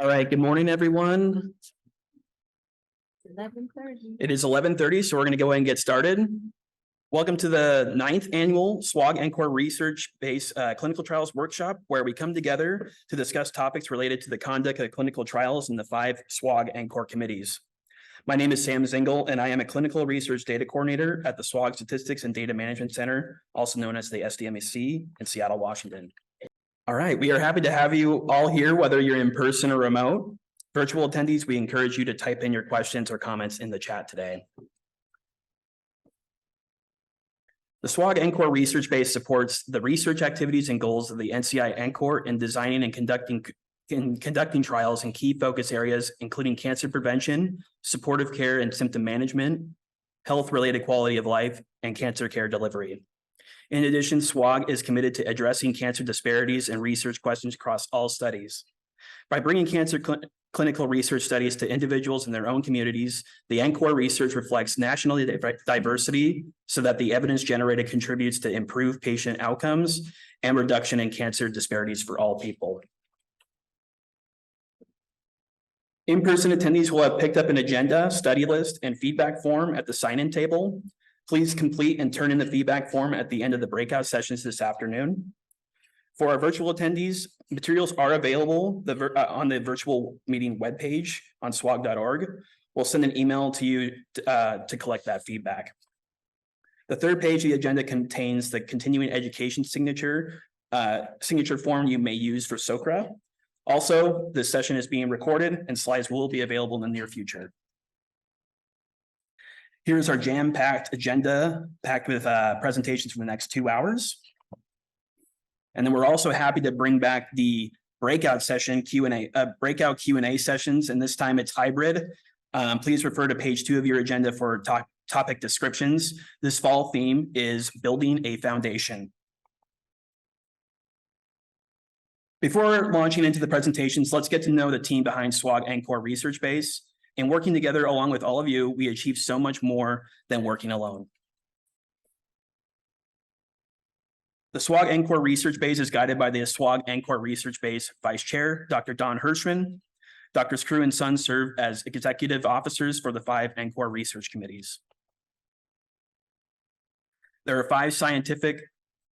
All right, good morning, everyone. 11:30. It is 11:30, so we're going to go ahead and get started. Welcome to the 9th annual SWOG NCORP research-based clinical trials workshop, where we come together to discuss topics related to the conduct of clinical trials in the 5 SWOG NCORP committees. My name is Sam Zingle, and I am a clinical research data coordinator at the SWOG Statistics and Data Management Center, also known as the SDMC in Seattle, Washington. All right, we are happy to have you all here, whether you're in person or remote. Virtual attendees, we encourage you to type in your questions or comments in the chat today. The SWOG NCORP research base supports the research activities and goals of the NCI NCORP in designing and conducting trials in key focus areas, including cancer prevention, supportive care and symptom management, health-related quality of life, and cancer care delivery. In addition, SWOG is committed to addressing cancer disparities and research questions across all studies. By bringing cancer clinical research studies to individuals in their own communities, the NCORP research reflects national diversity so that the evidence generated contributes to improved patient outcomes and reduction in cancer disparities for all people. In-person attendees will have picked up an agenda, study list, and feedback form at the sign-in table. Please complete and turn in the feedback form at the end of the breakout sessions this afternoon. For our virtual attendees, materials are available on the virtual meeting webpage on swog.org. We'll send an email to you to collect that feedback. The third page of the agenda contains the continuing education signature form you may use for SOCRA. Also, this session is being recorded and slides will be available in the near future. Here's our jam-packed agenda, packed with presentations for the next 2 hours. And then we're also happy to bring back the breakout session breakout Q&A sessions, and this time it's hybrid. Please refer to page 2 of your agenda for topic descriptions. This fall theme is building a foundation. Before launching into the presentations, let's get to know the team behind SWOG NCORP Research Base. And working together along with all of you, we achieve so much more than working alone. The SWOG NCORP Research Base is guided by the SWOG NCORP Research Base Vice Chair, Dr. Don Hirschman. Drs. Crew and Son serve as executive officers for the 5 NCORP research committees. There are 5 scientific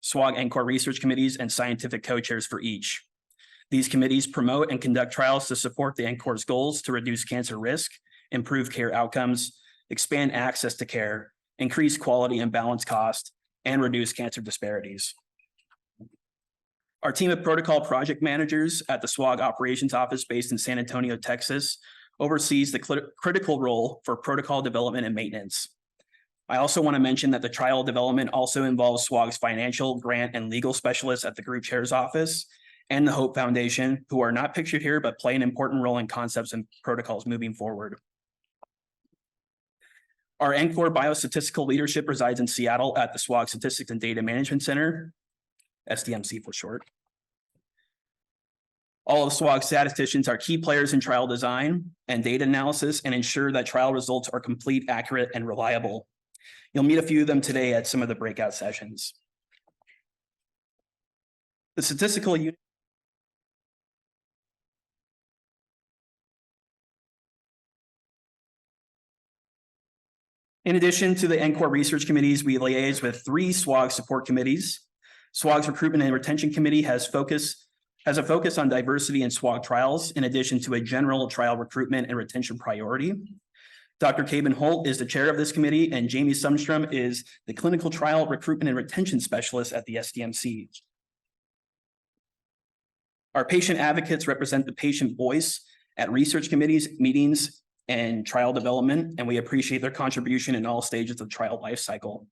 SWOG NCORP research committees and scientific co-chairs for each. These committees promote and conduct trials to support the NCORP's goals to reduce cancer risk, improve care outcomes, expand access to care, increase quality and balance cost, and reduce cancer disparities. Our team of protocol project managers at the SWOG Operations Office based in San Antonio, Texas, oversees the critical role for protocol development and maintenance. I also want to mention that the trial development also involves SWOG's financial, grant, and legal specialists at the Group Chair's Office and the Hope Foundation, who are not pictured here, but play an important role in concepts and protocols moving forward. Our NCORP biostatistical leadership resides in Seattle at the SWOG Statistics and Data Management Center, SDMC for short. All of SWOG statisticians are key players in trial design and data analysis and ensure that trial results are complete, accurate, and reliable. You'll meet a few of them today at some of the breakout sessions. The statistical unit In addition to the NCORP research committees, we liaise with 3 SWOG support committees. SWOG's Recruitment and Retention Committee has a focus on diversity in SWOG trials, in addition to a general trial recruitment and retention priority. Dr. Kaven Holt is the chair of this committee, and Jamie Sundstrom is the clinical trial recruitment and retention specialist at the SDMC. Our patient advocates represent the patient voice at research committees, meetings, and trial development, and we appreciate their contribution in all stages of the trial life cycle.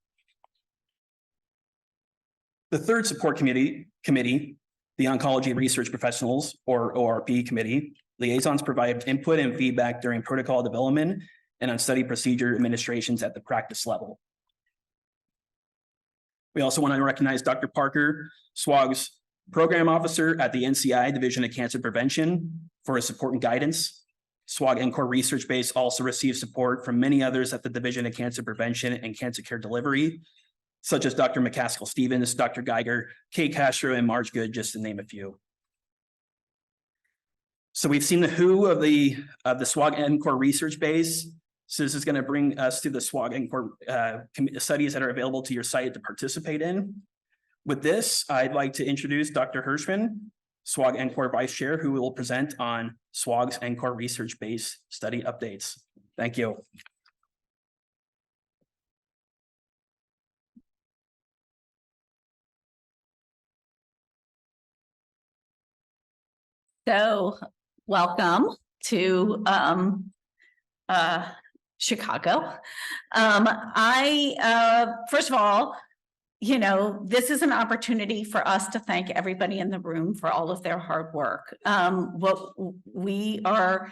The third support committee, the Oncology Research Professionals, or ORP committee, liaisons provide input and feedback during protocol development and on study procedure administrations at the practice level. We also want to recognize Dr. Parker, SWOG's program officer at the NCI Division of Cancer Prevention, for his support and guidance. SWOG NCORP Research Base also receives support from many others at the Division of Cancer Prevention and Cancer Care Delivery, such as Dr. McCaskill-Stevens, Dr. Geiger, Kay Castro, and Marge Good, just to name a few. So we've seen the who of the SWOG NCORP research base. So this is going to bring us to the SWOG NCORP studies that are available to your site to participate in. With this, I'd like to introduce Dr. Hirschman, SWOG NCORP Vice Chair, who will present on SWOG's NCORP research base study updates. Thank you. So welcome to Chicago. First of all, this is an opportunity for us to thank everybody in the room for all of their hard work. We are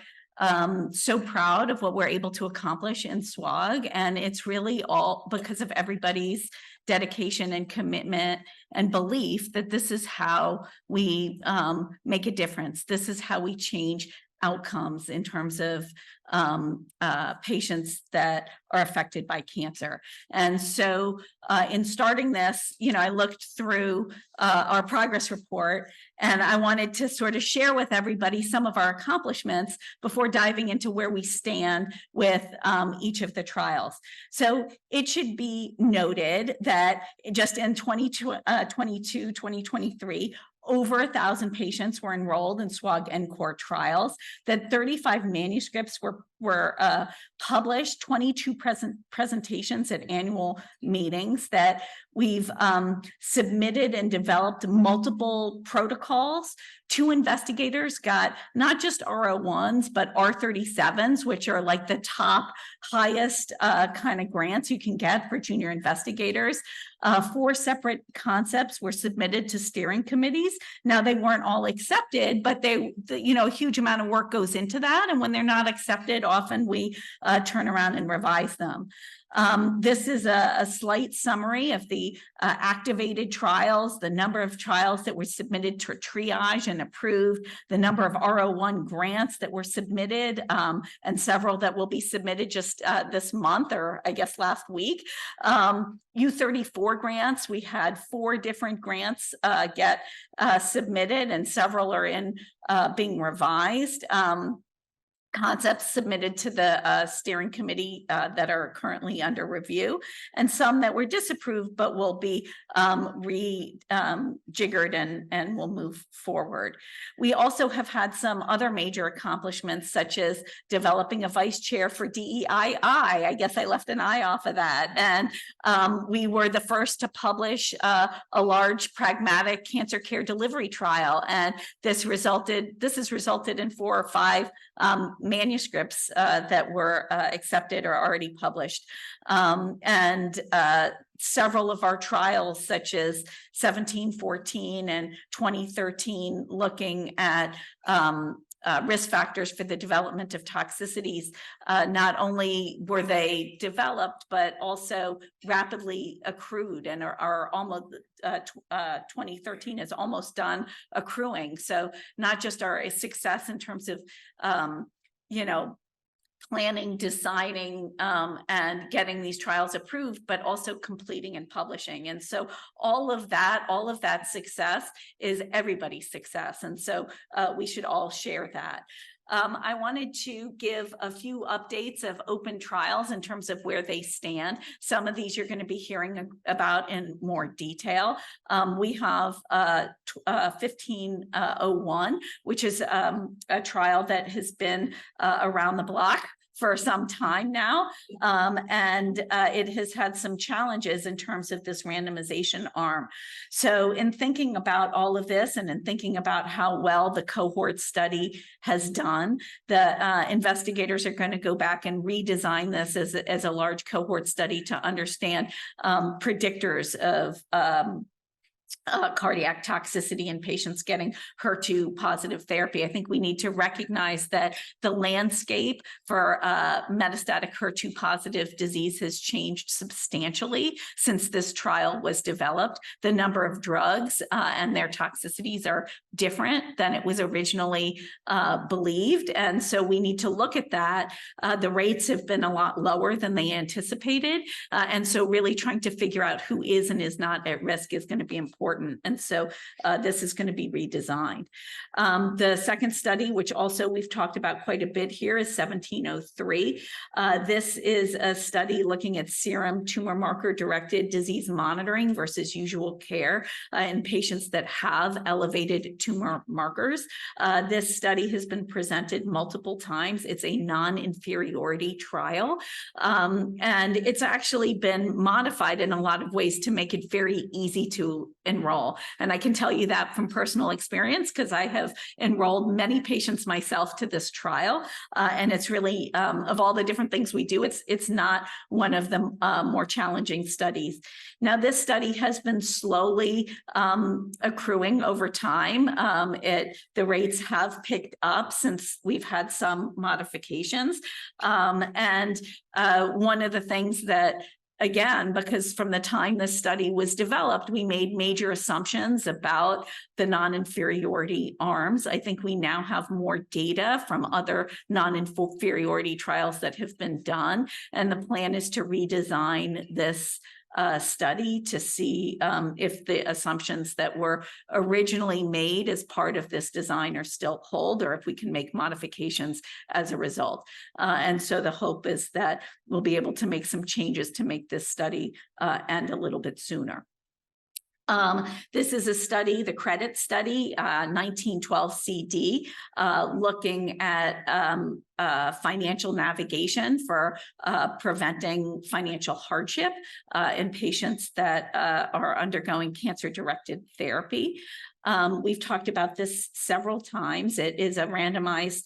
so proud of what we're able to accomplish in SWOG, and it's really all because of everybody's dedication and commitment and belief that this is how we make a difference. This is how we change outcomes in terms of patients that are affected by cancer. And so in starting this, I looked through our progress report, and I wanted to sort of share with everybody some of our accomplishments before diving into where we stand with each of the trials. So it should be noted that just in 2023, over 1,000 patients were enrolled in SWOG NCORP trials, that 35 manuscripts were published, 22 presentations at annual meetings, that we've submitted and developed multiple protocols. 2 investigators got not just R01s, but R37s, which are like the top highest kind of grants you can get for junior investigators. 4 separate concepts were submitted to steering committees. Now, they weren't all accepted, but a huge amount of work goes into that. And when they're not accepted, often we turn around and revise them. This is a slight summary of the activated trials, the number of trials that were submitted to triage and approved, the number of R01 grants that were submitted, and several that will be submitted just this month, or I guess last week. U34 grants, we had 4 different grants get submitted, and several are in being revised. Concepts submitted to the steering committee that are currently under review, and some that were disapproved but will be rejiggered and will move forward. We also have had some other major accomplishments, such as developing a vice chair for DEII. I guess I left an I off of that. And we were the first to publish a large pragmatic cancer care delivery trial, and this has resulted in 4 or 5 manuscripts that were accepted or already published. And several of our trials, such as 1714 and 2013, looking at risk factors for the development of toxicities, not only were they developed, but also rapidly accrued, and are almost 2013 is almost done accruing. So not just our success in terms of planning, designing, and getting these trials approved, but also completing and publishing. And so all of that success is everybody's success. And so we should all share that. I wanted to give a few updates of open trials in terms of where they stand. Some of these you're going to be hearing about in more detail. We have 1501, which is a trial that has been around the block for some time now, and it has had some challenges in terms of this randomization arm. So in thinking about all of this, and in thinking about how well the cohort study has done, the investigators are going to go back and redesign this as a large cohort study to understand predictors of cardiac toxicity in patients getting HER2 positive therapy. I think we need to recognize that the landscape for metastatic HER2 positive disease has changed substantially since this trial was developed. The number of drugs and their toxicities are different than it was originally believed. And so we need to look at that. The rates have been a lot lower than they anticipated. And so really trying to figure out who is and is not at risk is going to be important. important. And so this is going to be redesigned. The second study, which also we've talked about quite a bit here, is 1703. This is a study looking at serum tumor marker directed disease monitoring versus usual care in patients that have elevated tumor markers. This study has been presented multiple times. It's a non-inferiority trial, and it's actually been modified in a lot of ways to make it very easy to enroll. And I can tell you that from personal experience, because I have enrolled many patients myself to this trial, and it's really, of all the different things we do, it's not one of the more challenging studies. Now, this study has been slowly accruing over time. The rates have picked up since we've had some modifications. And one of the things that, again, because from the time this study was developed, we made major assumptions about the non-inferiority arms. I think we now have more data from other non-inferiority trials that have been done. And the plan is to redesign this study to see if the assumptions that were originally made as part of this design are still hold, or if we can make modifications as a result. And so the hope is that we'll be able to make some changes to make this study end a little bit sooner. This is a study, the credit study, 1912 CD, looking at financial navigation for preventing financial hardship in patients that are undergoing cancer-directed therapy. We've talked about this several times. It is a randomized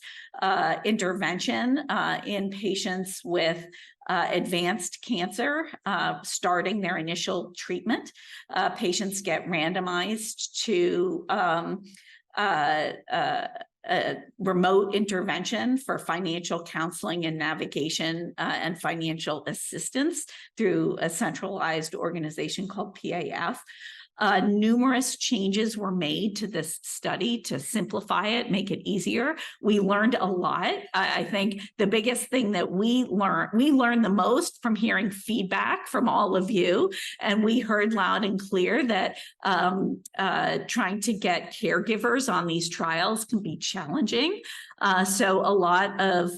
intervention in patients with advanced cancer, starting their initial treatment. Patients get randomized to remote intervention for financial counseling and navigation and financial assistance through a centralized organization called PAF. Numerous changes were made to this study to simplify it, make it easier. We learned a lot. I think the biggest thing that we learned the most from hearing feedback from all of you, and we heard loud and clear that trying to get caregivers on these trials can be challenging. So a lot of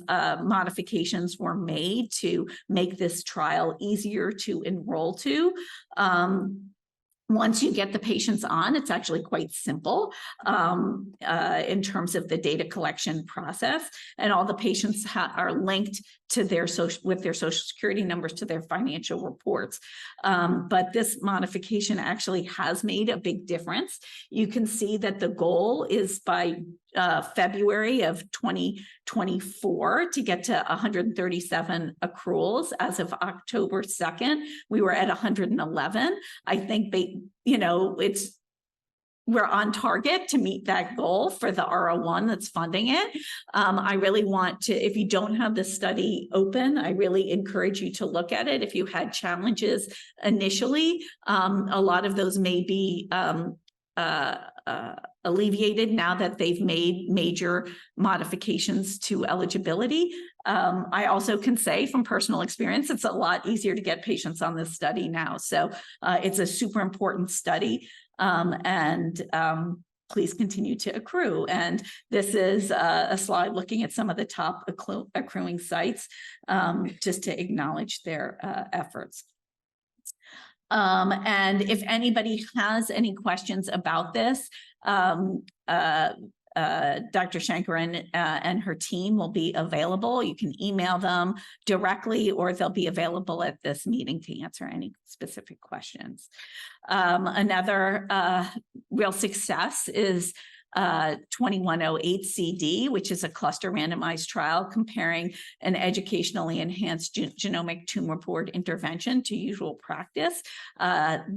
modifications were made to make this trial easier to enroll to. Once you get the patients on, it's actually quite simple in terms of the data collection process, and all the patients are linked to their with their social security numbers to their financial reports. But this modification actually has made a big difference. You can see that the goal is by February of 2024 to get to 137 accruals. As of October 2nd, we were at 111. I think we're on target to meet that goal for the R01 that's funding it. I really want to, if you don't have the study open, I really encourage you to look at it. If you had challenges initially, a lot of those may be alleviated now that they've made major modifications to eligibility. I also can say from personal experience, it's a lot easier to get patients on this study now. So it's a super important study, and please continue to accrue. And this is a slide looking at some of the top accruing sites, just to acknowledge their efforts. And if anybody has any questions about this, Dr. Shankaran and her team will be available. You can email them directly, or they'll be available at this meeting to answer any specific questions. Another real success is 2108 CD, which is a cluster randomized trial comparing an educationally enhanced genomic tumor board intervention to usual practice,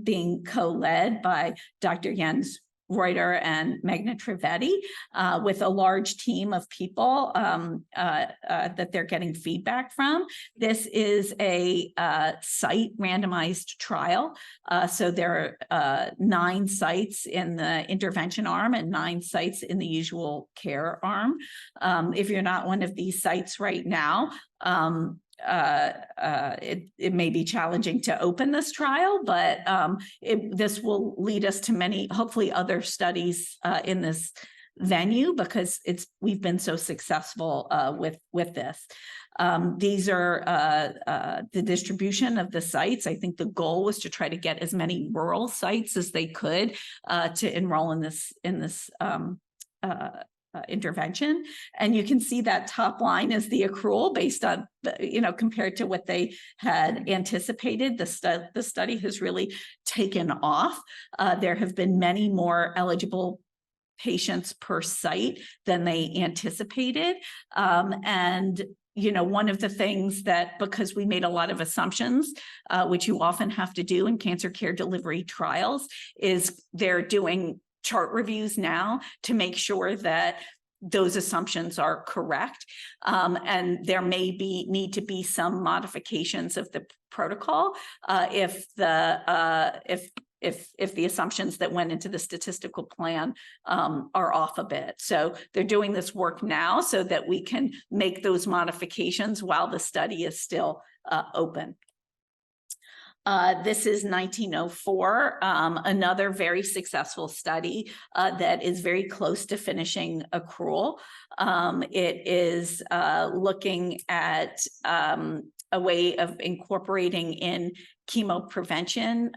being co-led by Dr. Jens Reuter and Magna Trivedi, with a large team of people that they're getting feedback from. This is a site randomized trial. So there are 9 sites in the intervention arm and 9 sites in the usual care arm. If you're not one of these sites right now, it may be challenging to open this trial, but this will lead us to many, hopefully, other studies in this venue, because we've been so successful with this. These are the distribution of the sites. I think the goal was to try to get as many rural sites as they could to enroll in this intervention. And you can see that top line is the accrual based on, compared to what they had anticipated. The study has really taken off. There have been many more eligible patients per site than they anticipated. And one of the things that, because we made a lot of assumptions, which you often have to do in cancer care delivery trials, is they're doing chart reviews now to make sure that those assumptions are correct. And there may need to be some modifications of the protocol if the assumptions that went into the statistical plan are off a bit. So they're doing this work now so that we can make those modifications while the study is still open. This is 1904, another very successful study that is very close to finishing accrual. It is looking at a way of incorporating in chemo prevention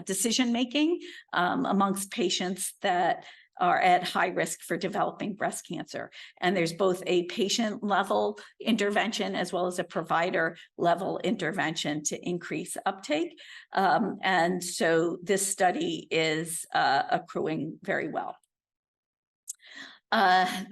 decision-making amongst patients that are at high risk for developing breast cancer. And there's both a patient level intervention as well as a provider level intervention to increase uptake. And so this study is accruing very well.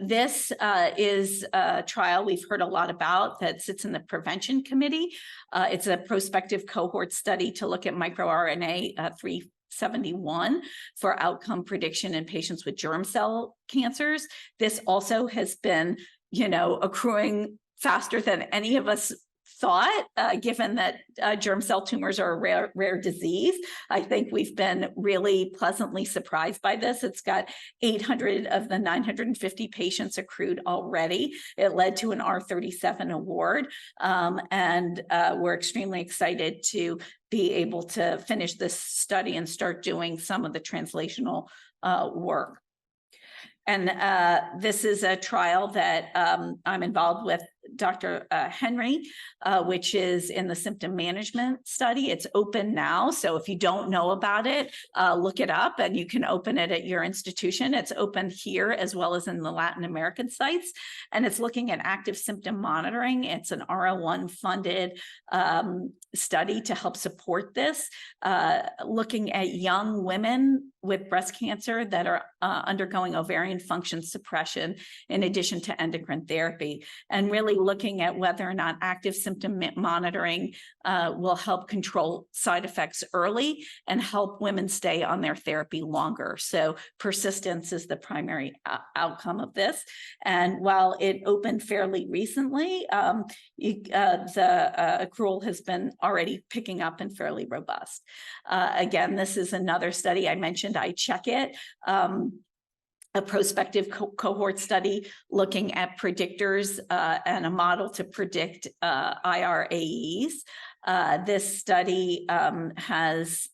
This is a trial we've heard a lot about that sits in the prevention committee. It's a prospective cohort study to look at microRNA 371 for outcome prediction in patients with germ cell cancers. This also has been, accruing faster than any of us thought, given that germ cell tumors are a rare disease. I think we've been really pleasantly surprised by this. It's got 800 of the 950 patients accrued already. It led to an R37 award, and we're extremely excited to be able to finish this study and start doing some of the translational work. And this is a trial that I'm involved with Dr. Henry, which is in the symptom management study. It's open now. So if you don't know about it, look it up and you can open it at your institution. It's open here as well as in the Latin American sites. And it's looking at active symptom monitoring. It's an R01 funded study to help support this, looking at young women with breast cancer that are undergoing ovarian function suppression in addition to endocrine therapy, and really looking at whether or not active symptom monitoring will help control side effects early and help women stay on their therapy longer. So persistence is the primary outcome of this. And while it opened fairly recently, the accrual has been already picking up and fairly robust. Again, this is another study I mentioned, I check it. A prospective cohort study looking at predictors and a model to predict IRAEs. This study has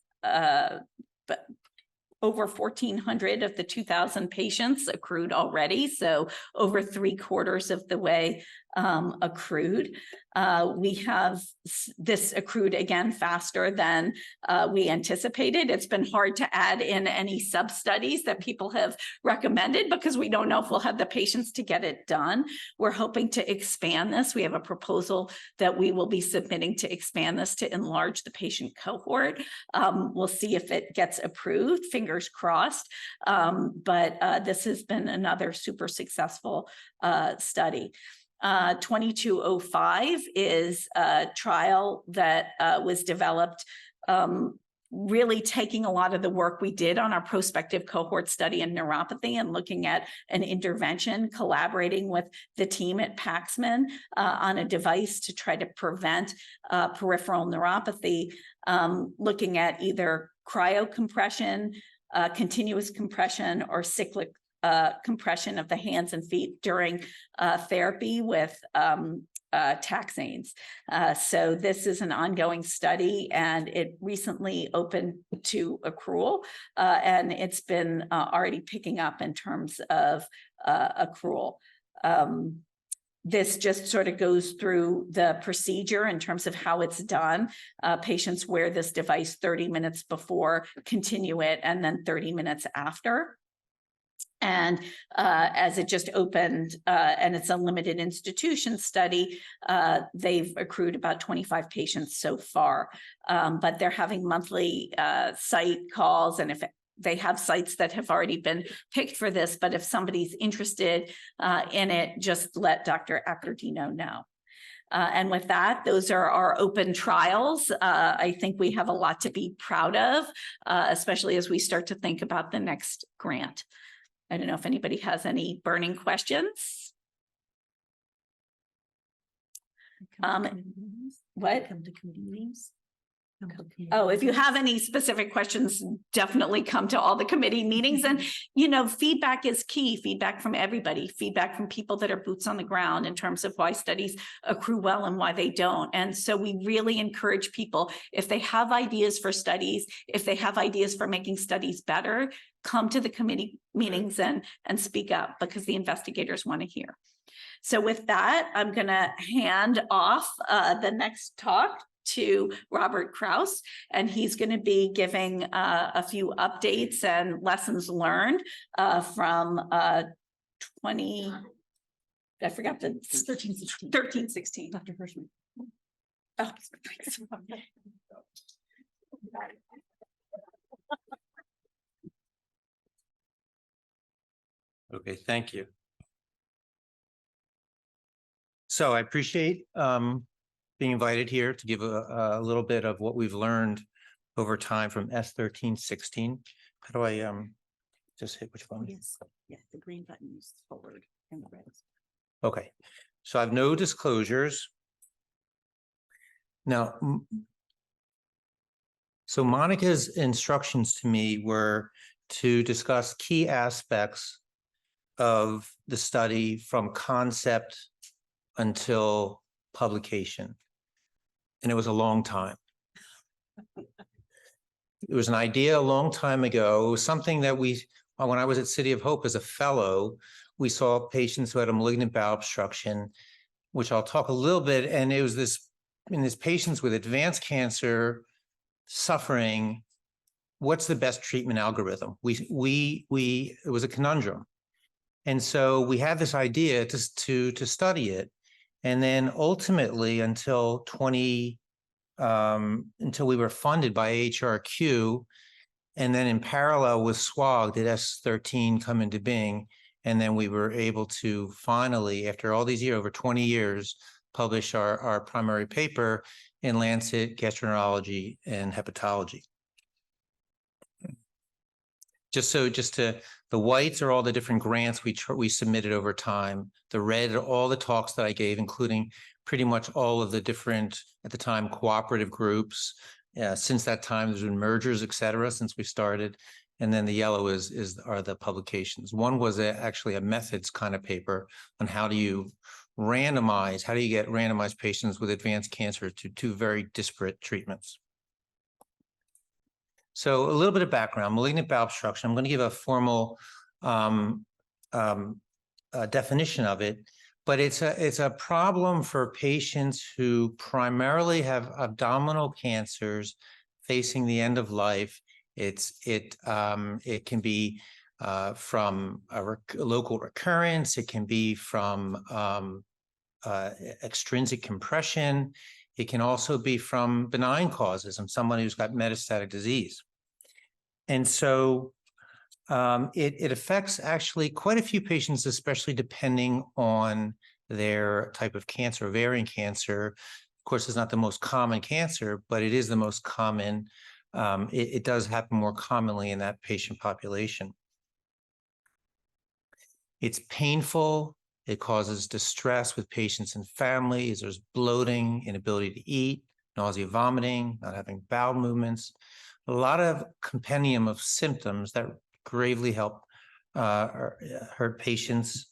over 1,400 of the 2,000 patients accrued already, so over 3/4 of the way accrued. We have this accrued again faster than we anticipated. It's been hard to add in any sub-studies that people have recommended because we don't know if we'll have the patients to get it done. We're hoping to expand this. We have a proposal that we will be submitting to expand this to enlarge the patient cohort. We'll see if it gets approved, fingers crossed. But this has been another super successful study. 2205 is a trial that was developed really taking a lot of the work we did on our prospective cohort study in neuropathy and looking at an intervention, collaborating with the team at Paxman on a device to try to prevent peripheral neuropathy, looking at either cryocompression, continuous compression, or cyclic compression of the hands and feet during therapy with taxanes. So this is an ongoing study, and it recently opened to accrual, and it's been already picking up in terms of accrual. This just sort of goes through the procedure in terms of how it's done. Patients wear this device 30 minutes before, continue it, and then 30 minutes after. And as it just opened, and it's a limited institution study, they've accrued about 25 patients so far. But they're having monthly site calls, and if they have sites that have already been picked for this, but if somebody's interested in it, just let Dr. Accordino know. And with that, those are our open trials. I think we have a lot to be proud of, especially as we start to think about the next grant. I don't know if anybody has any burning questions. What? Come to committee meetings. Oh, if you have any specific questions, definitely come to all the committee meetings. And, you know, feedback is key. Feedback from everybody, feedback from people that are boots on the ground in terms of why studies accrue well and why they don't. And so we really encourage people, if they have ideas for studies, if they have ideas for making studies better, come to the committee meetings and speak up, because the investigators want to hear. So with that, I'm going to hand off the next talk to Robert Kraus, and he's going to be giving a few updates and lessons learned from 20, I forgot the 13-16. Dr. Hirschman. Oh, Okay, thank you. So I appreciate being invited here to give a little bit of what we've learned over time from S13-16. How do I just hit which one? Yes, yeah, the green button is forward and the red is. Okay, so I have no disclosures. Now, so Monica's instructions to me were to discuss key aspects of the study from concept until publication. And it was a long time. It was an idea a long time ago. It was something that when I was at City of Hope as a fellow, we saw patients who had a malignant bowel obstruction, which I'll talk a little bit. And it was in these patients with advanced cancer suffering, what's the best treatment algorithm? It was a conundrum. And so we had this idea to study it. And then ultimately until we were funded by HRQ, and then in parallel with SWOG did S13 come into being. And then we were able to finally, after all these years, over 20 years, publish our primary paper in Lancet Gastroenterology and Hepatology. The whites are all the different grants we submitted over time. The red are all the talks that I gave, including pretty much all of the different, at the time, cooperative groups. Since that time, there's been mergers, et cetera, since we started. And then the yellow are the publications. One was actually a methods kind of paper on how do you get randomized patients with advanced cancer to two very disparate treatments. So a little bit of background, malignant bowel obstruction. I'm going to give a formal definition of it, but it's a problem for patients who primarily have abdominal cancers facing the end of life. It can be from a local recurrence. It can be from extrinsic compression. It can also be from benign causes and someone who's got metastatic disease. And so it affects actually quite a few patients, especially depending on their type of cancer. Ovarian cancer, of course, is not the most common cancer, but it is the most common. It does happen more commonly in that patient population. It's painful. It causes distress with patients and families. There's bloating, inability to eat, nausea, vomiting, not having bowel movements. A lot of compendium of symptoms that gravely hurt patients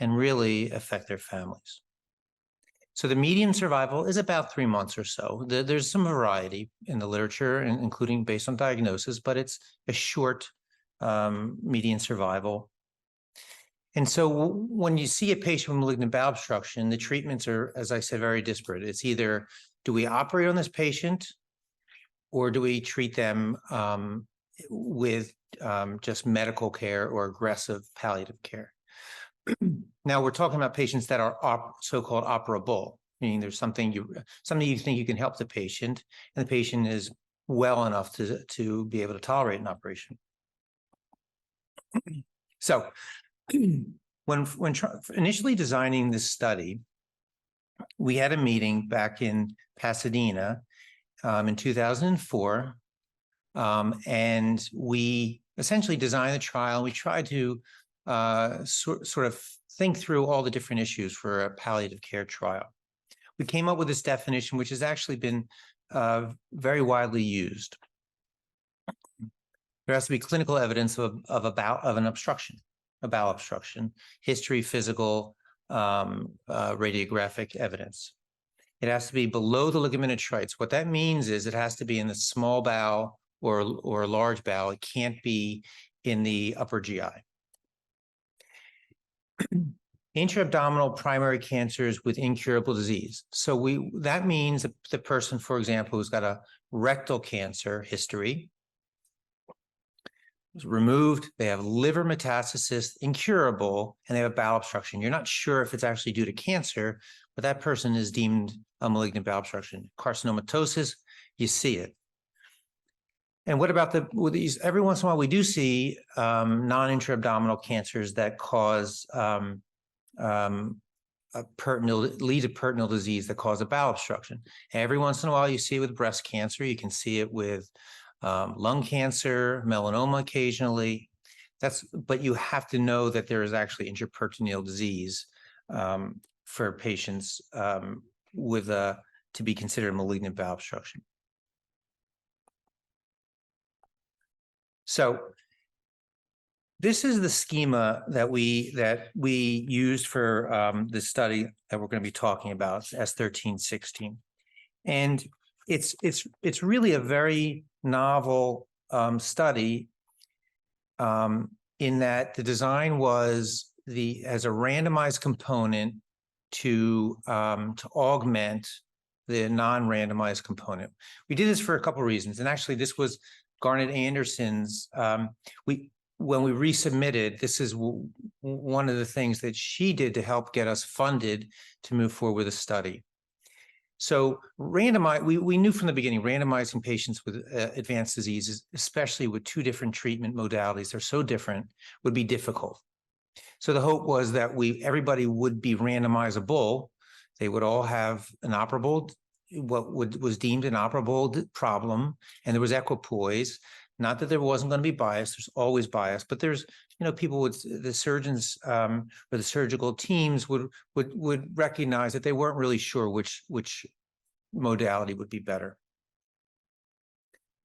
and really affect their families. So the median survival is about 3 months or so. There's some variety in the literature, including based on diagnosis, but it's a short median survival. And so when you see a patient with malignant bowel obstruction, the treatments are, as I said, very disparate. It's either, do we operate on this patient, or do we treat them with just medical care or aggressive palliative care? Now we're talking about patients that are so-called operable, meaning there's something you think you can help the patient, and the patient is well enough to be able to tolerate an operation. So when initially designing this study, we had a meeting back in Pasadena in 2004, and we essentially designed the trial. We tried to sort of think through all the different issues for a palliative care trial. We came up with this definition, which has actually been very widely used. There has to be clinical evidence of an obstruction, a bowel obstruction, history, physical, radiographic evidence. It has to be below the ligament detritus. What that means is it has to be in the small bowel or large bowel. It can't be in the upper GI. Intra-abdominal primary cancers with incurable disease. So that means the person, for example, who's got a rectal cancer history, was removed, they have liver metastasis, incurable, and they have bowel obstruction. You're not sure if it's actually due to cancer, but that person is deemed a malignant bowel obstruction. Carcinomatosis, you see it. And what about with these? Every once in a while, we do see non-intra-abdominal cancers that cause lead to peritoneal disease that cause a bowel obstruction. Every once in a while, you see it with breast cancer. You can see it with lung cancer, melanoma occasionally. But you have to know that there is actually intraperitoneal disease for patients to be considered malignant bowel obstruction. So this is the schema that we used for this study that we're going to be talking about, S1316, and it's really a very novel study in that the design was as a randomized component to augment the non-randomized component. We did this for a couple of reasons, and actually this was Garnet Anderson's. When we resubmitted, this is one of the things that she did to help get us funded to move forward with a study. So we knew from the beginning, randomizing patients with advanced diseases, especially with two different treatment modalities, they're so different, would be difficult. So the hope was that everybody would be randomizable. They would all have an operable, was deemed an operable problem, and there was equipoise. Not that there wasn't going to be bias, there's always bias, but there's, people the surgeons or the surgical teams would recognize that they weren't really sure which modality would be better.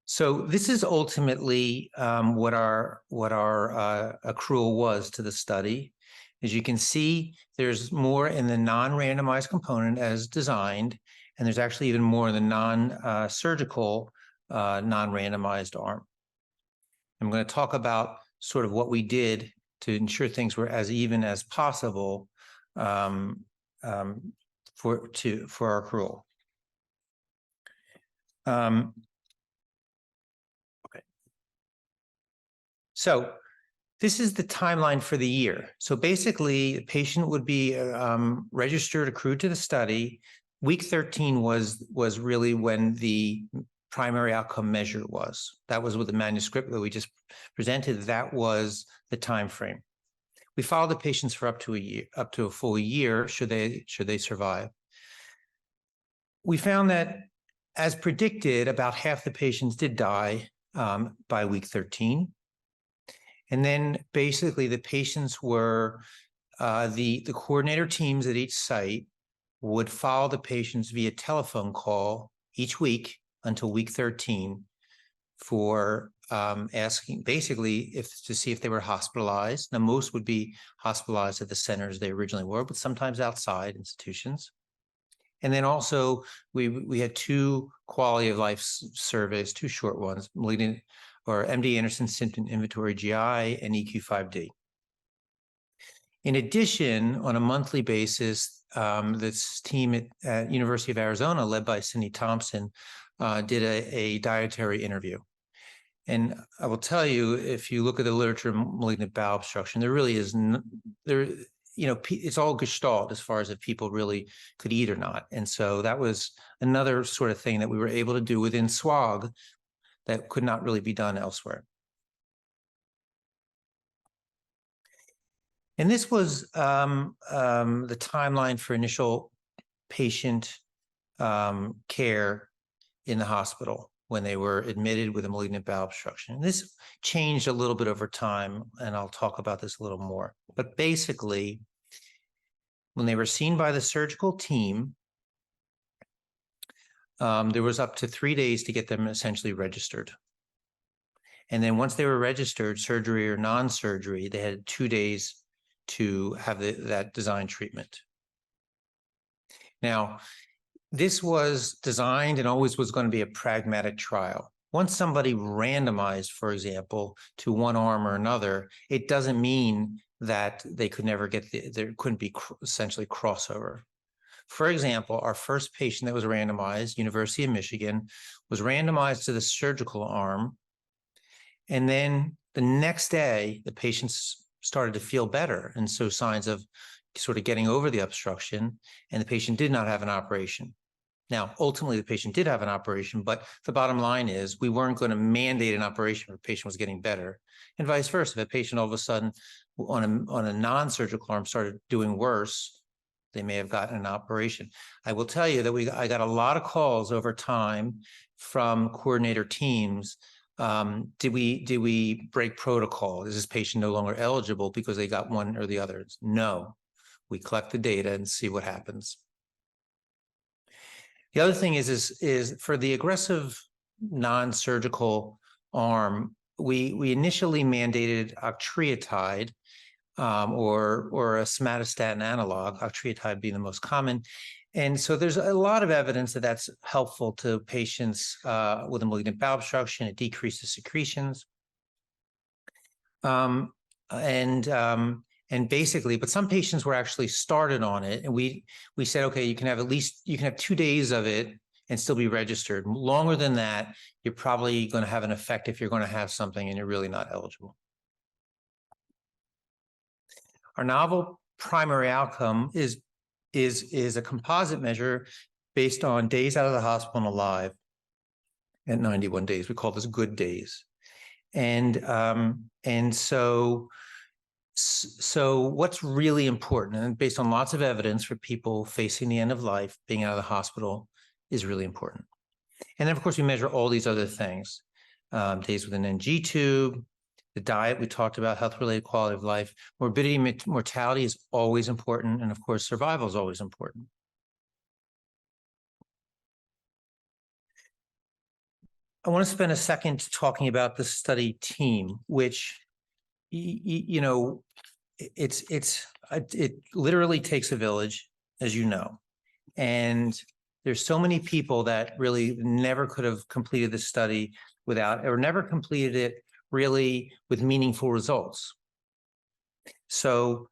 So this is ultimately what our accrual was to the study. As you can see, there's more in the non-randomized component as designed, and there's actually even more in the non-surgical non-randomized arm. I'm going to talk about sort of what we did to ensure things were as even as possible for our accrual. Okay. So this is the timeline for the year. So basically, the patient would be registered, accrued to the study. Week 13 was really when the primary outcome measure was. That was with the manuscript that we just presented. That was the time frame. We followed the patients for up to a full year, should they survive. We found that, as predicted, about half the patients did die by week 13. And then basically the patients were, the coordinator teams at each site would follow the patients via telephone call each week until week 13 for asking basically to see if they were hospitalized. Now, most would be hospitalized at the centers they originally were, but sometimes outside institutions. And then also we had 2 quality of life surveys, 2 short ones, malignant or MD Anderson Symptom Inventory GI and EQ5D. In addition, on a monthly basis, this team at University of Arizona, led by Cindy Thompson, did a dietary interview. And I will tell you, if you look at the literature on malignant bowel obstruction, there really is it's all gestalt as far as if people really could eat or not. And so that was another sort of thing that we were able to do within SWOG that could not really be done elsewhere. And this was the timeline for initial patient care in the hospital when they were admitted with a malignant bowel obstruction. And this changed a little bit over time, and I'll talk about this a little more. But basically, when they were seen by the surgical team, there was up to 3 days to get them essentially registered. And then once they were registered, surgery or non-surgery, they had 2 days to have that design treatment. Now, this was designed and always was going to be a pragmatic trial. Once somebody randomized, for example, to one arm or another, it doesn't mean that they could never get there couldn't be essentially crossover. For example, our first patient that was randomized, University of Michigan, was randomized to the surgical arm. And then the next day, the patients started to feel better. And so signs of sort of getting over the obstruction, and the patient did not have an operation. Now, ultimately, the patient did have an operation, but the bottom line is we weren't going to mandate an operation if a patient was getting better, and vice versa. If a patient all of a sudden on a non-surgical arm started doing worse, they may have gotten an operation. I will tell you that I got a lot of calls over time from coordinator teams. Did we break protocol? Is this patient no longer eligible because they got one or the other? No. We collect the data and see what happens. The other thing is for the aggressive non-surgical arm, we initially mandated octreotide or a somatostatin analog, octreotide being the most common. And so there's a lot of evidence that that's helpful to patients with a malignant bowel obstruction. It decreases secretions. And basically, but some patients were actually started on it, and we said, okay, you can have 2 days of it and still be registered. Longer than that, you're probably going to have an effect if you're going to have something and you're really not eligible. Our novel primary outcome is a composite measure based on days out of the hospital and alive at 91 days. We call this good days. And so what's really important, and based on lots of evidence for people facing the end of life, being out of the hospital is really important. And then, of course, we measure all these other things, days with an NG tube, the diet we talked about, health-related quality of life, morbidity, mortality is always important, and of course, survival is always important. I want to spend a second talking about the study team, which it literally takes a village, as you know, and there's so many people that really never could have completed this study without, or never completed it really with meaningful results. So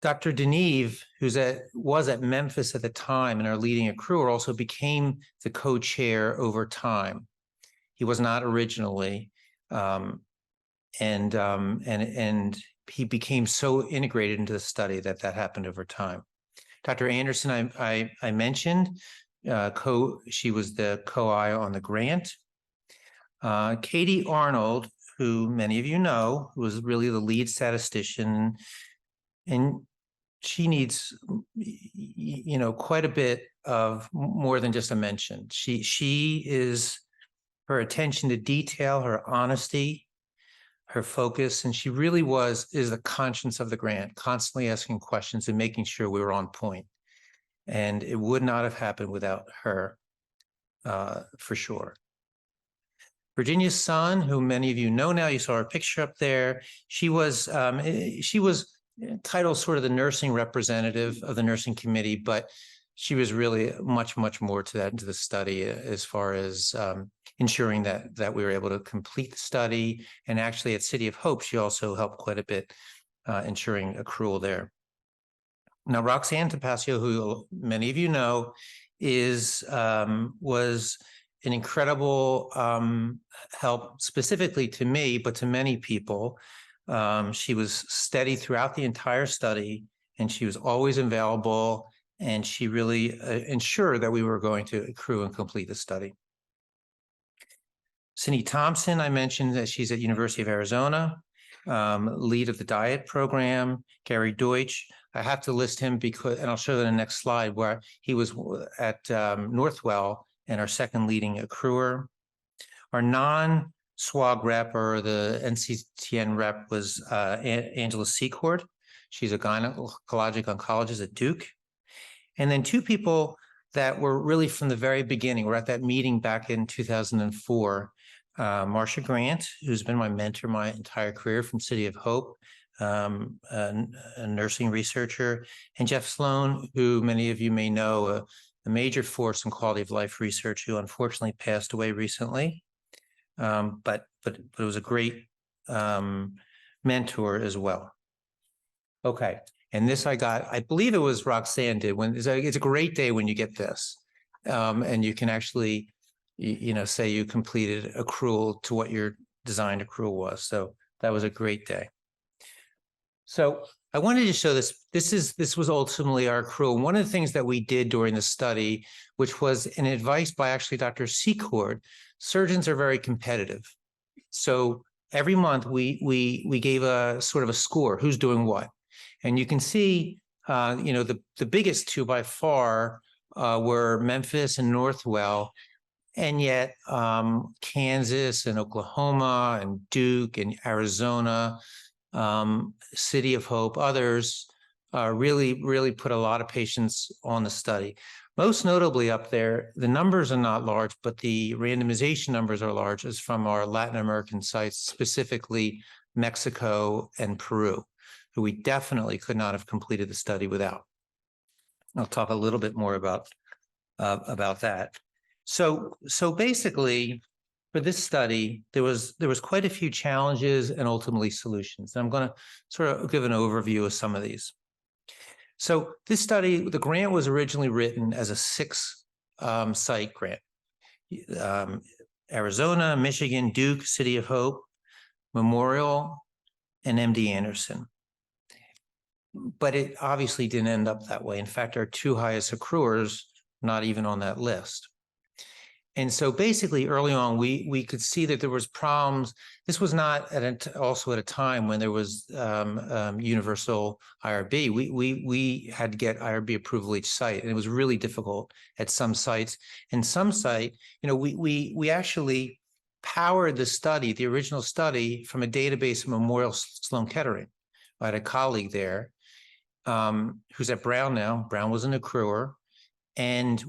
Dr. Deneve, was at Memphis at the time and our leading accruer, also became the co-chair over time. He was not originally, and he became so integrated into the study that happened over time. Dr. Anderson, I mentioned, she was the co-I on the grant. Katie Arnold, who many of you know, who was really the lead statistician, and she needs, quite a bit of more than just a mention. She is, her attention to detail, her honesty, her focus, and she really is the conscience of the grant, constantly asking questions and making sure we were on point. And it would not have happened without her, for sure. Virginia Sun, who many of you know now, you saw her picture up there. She was titled sort of the nursing representative of the nursing committee, but she was really much more to that, into the study as far as ensuring that we were able to complete the study. And actually at City of Hope, she also helped quite a bit ensuring accrual there. Now, Roxanne Tapasio, who many of you know, was an incredible help specifically to me, but to many people. She was steady throughout the entire study, and she was always available, and she really ensured that we were going to accrue and complete the study. Cindy Thompson, I mentioned that she's at University of Arizona, lead of the diet program. Gary Deutsch, I have to list him because, and I'll show that in the next slide, where he was at Northwell and our second leading accruer. Our non-SWOG rep, or the NCTN rep, was Angela Secord. She's a gynecologic oncologist at Duke. And then two people that were really from the very beginning. We're at that meeting back in 2004. Marcia Grant, who's been my mentor my entire career from City of Hope, a nursing researcher, and Jeff Sloan, who many of you may know, a major force in quality of life research, who unfortunately passed away recently. But it was a great mentor as well. Okay. And this I believe it was Roxanne did. It's a great day when you get this, and you can actually, say you completed accrual to what your designed accrual was. So that was a great day. So I wanted to show this. This was ultimately our accrual. One of the things that we did during the study, which was an advice by actually Dr. Secord, surgeons are very competitive. So every month we gave a sort of a score, who's doing what. And you can see, the biggest two by far were Memphis and Northwell, and yet Kansas and Oklahoma and Duke and Arizona, City of Hope, others really put a lot of patients on the study. Most notably up there, the numbers are not large, but the randomization numbers are large, as from our Latin American sites, specifically Mexico and Peru, who we definitely could not have completed the study without. I'll talk a little bit more about that. So basically, for this study, there was quite a few challenges and ultimately solutions. And I'm going to sort of give an overview of some of these. So this study, the grant was originally written as a 6-site grant. Arizona, Michigan, Duke, City of Hope, Memorial, and MD Anderson. But it obviously didn't end up that way. In fact, our two highest accruers, not even on that list. And so basically early on, we could see that there was problems. This was not also at a time when there was universal IRB. We had to get IRB approval each site, and it was really difficult at some sites. And some site, we actually powered the study, the original study, from a database of Memorial Sloan Kettering. I had a colleague there who's at Brown now. Brown was an accruer, and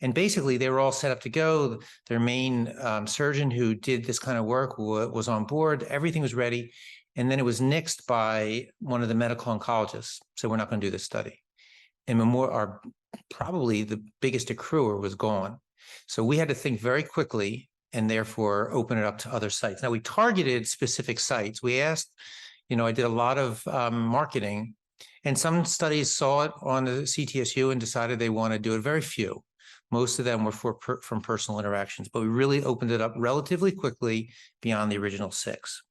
and basically, they were all set up to go. Their main surgeon who did this kind of work was on board. Everything was ready. And then it was nixed by one of the medical oncologists. So we're not going to do this study. And probably the biggest accruer was gone. So we had to think very quickly and therefore open it up to other sites. Now, we targeted specific sites. We asked, I did a lot of marketing. And some studies saw it on the CTSU and decided they want to do it. Very few. Most of them were from personal interactions, but we really opened it up relatively quickly beyond the original 6.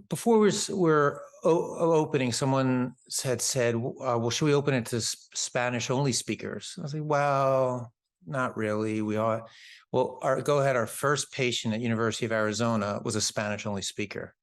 Before we're opening, someone had said, well, should we open it to Spanish-only speakers? I was like, well, not really. We are. Well, go ahead. Our first patient at University of Arizona was a Spanish-only speaker,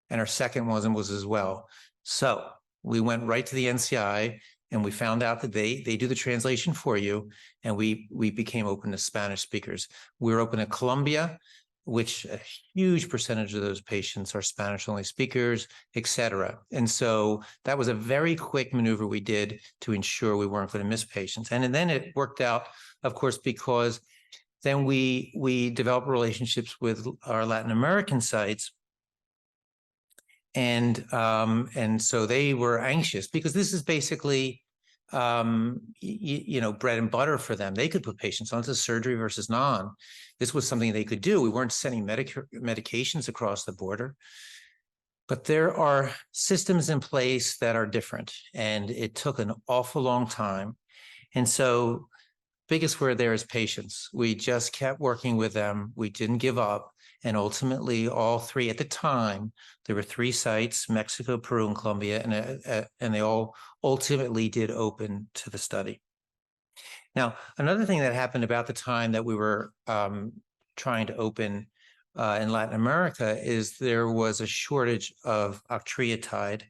and our second one was as well. So we went right to the NCI, and we found out that they do the translation for you, and we became open to Spanish speakers. We were open to Colombia, which a huge percentage of those patients are Spanish-only speakers, et cetera. And so that was a very quick maneuver we did to ensure we weren't going to miss patients. And then it worked out, of course, because then we developed relationships with our Latin American sites. And so they were anxious because this is basically, bread and butter for them. They could put patients onto surgery versus non. This was something they could do. We weren't sending medications across the border. But there are systems in place that are different, and it took an awful long time. And so biggest word there is patience. We just kept working with them. We didn't give up. And ultimately, all three at the time, there were 3 sites, Mexico, Peru, and Colombia, and they all ultimately did open to the study. Now, another thing that happened about the time that we were trying to open in Latin America is there was a shortage of octreotide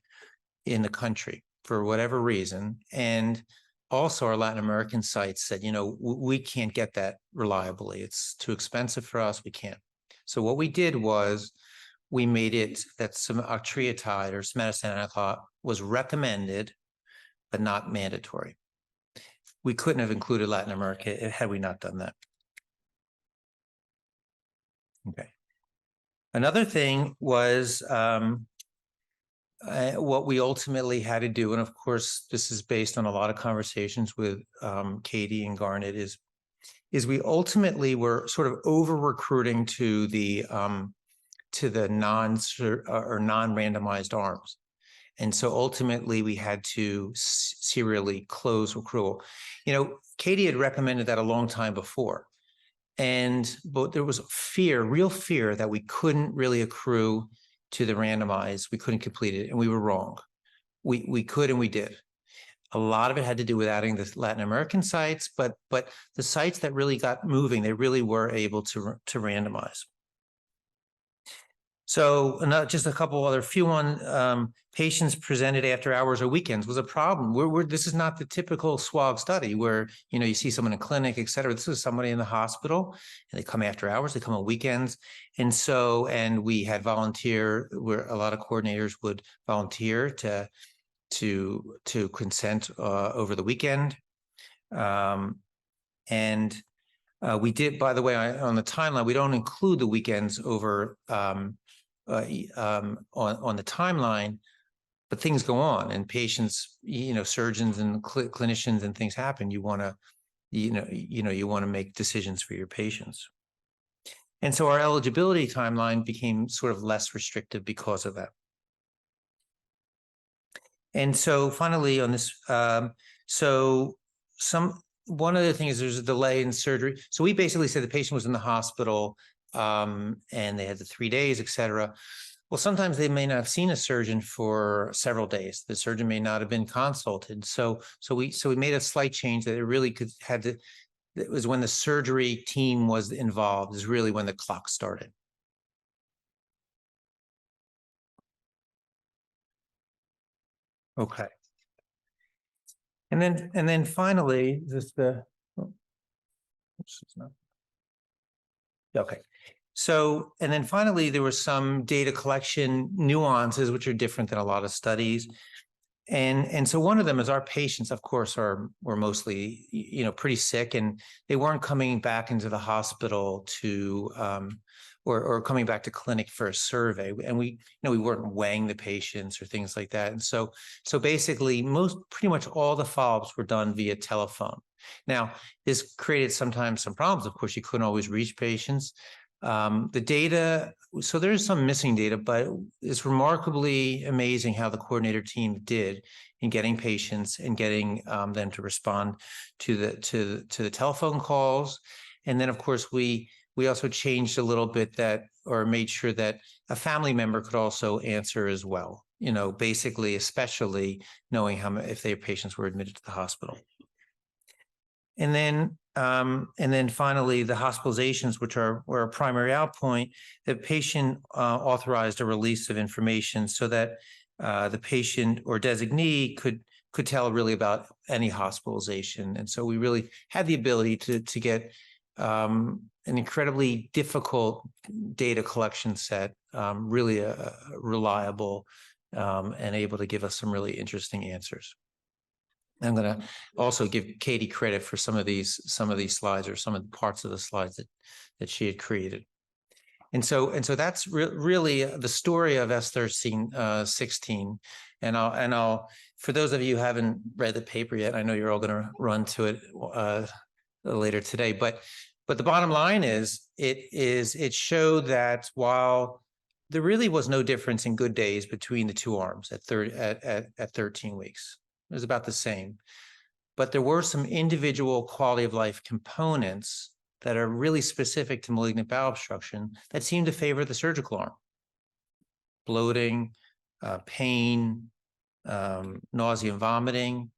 in the country for whatever reason. And also our Latin American sites said, we can't get that reliably. It's too expensive for us. We can't. So what we did was we made it that some octreotide or somatostatin was recommended, but not mandatory. We couldn't have included Latin America had we not done that. Okay. Another thing was what we ultimately had to do, and of course, this is based on a lot of conversations with Katie and Garnet, is we ultimately were sort of over recruiting to the non-randomized arms. And so ultimately we had to serially close accrual. Katie had recommended that a long time before. But there was real fear that we couldn't really accrue to the randomized. We couldn't complete it, and we were wrong. We could, and we did. A lot of it had to do with adding the Latin American sites, but the sites that really got moving, they really were able to randomize. So just a couple other patients presented after hours or weekends was a problem. This is not the typical SWOG study where, you see someone in clinic, et cetera. This is somebody in the hospital, and they come after hours, they come on weekends. And we had where a lot of coordinators would volunteer to consent over the weekend. We did, by the way, on the timeline, we don't include the weekends over on the timeline, but things go on, and patients, surgeons and clinicians and things happen. You want to make decisions for your patients. And so our eligibility timeline became sort of less restrictive because of that. And so finally on this, one other thing is there's a delay in surgery. So we basically said the patient was in the hospital and they had the 3 days, et cetera. Well, sometimes they may not have seen a surgeon for several days. The surgeon may not have been consulted. So we made a slight change that it really it was when the surgery team was involved is really when the clock started. Okay. And then finally, okay. So, and then finally, there was some data collection nuances, which are different than a lot of studies. And so one of them is our patients, of course, were mostly, pretty sick, and they weren't coming back into the hospital or coming back to clinic for a survey. And we weren't weighing the patients or things like that. And so basically pretty much all the follow-ups were done via telephone. Now, this created sometimes some problems. Of course, you couldn't always reach patients. The data, so there's some missing data, but it's remarkably amazing how the coordinator team did in getting patients and getting them to respond to the telephone calls. And then, of course, we also changed a little bit or made sure that a family member could also answer as well, basically, especially knowing if their patients were admitted to the hospital. And then finally, the hospitalizations, which were a primary outpoint, the patient authorized a release of information so that the patient or designee could tell really about any hospitalization. And so we really had the ability to get an incredibly difficult data collection set, really reliable and able to give us some really interesting answers. I'm going to also give Katie credit for some of these slides or some of the parts of the slides that she had created. And so that's really the story of S1316. And I'll for those of you who haven't read the paper yet, I know you're all going to run to it later today, but the bottom line is it showed that while there really was no difference in good days between the two arms at 13 weeks, it was about the same, but there were some individual quality of life components that are really specific to malignant bowel obstruction that seem to favor the surgical arm: bloating, pain, nausea and vomiting.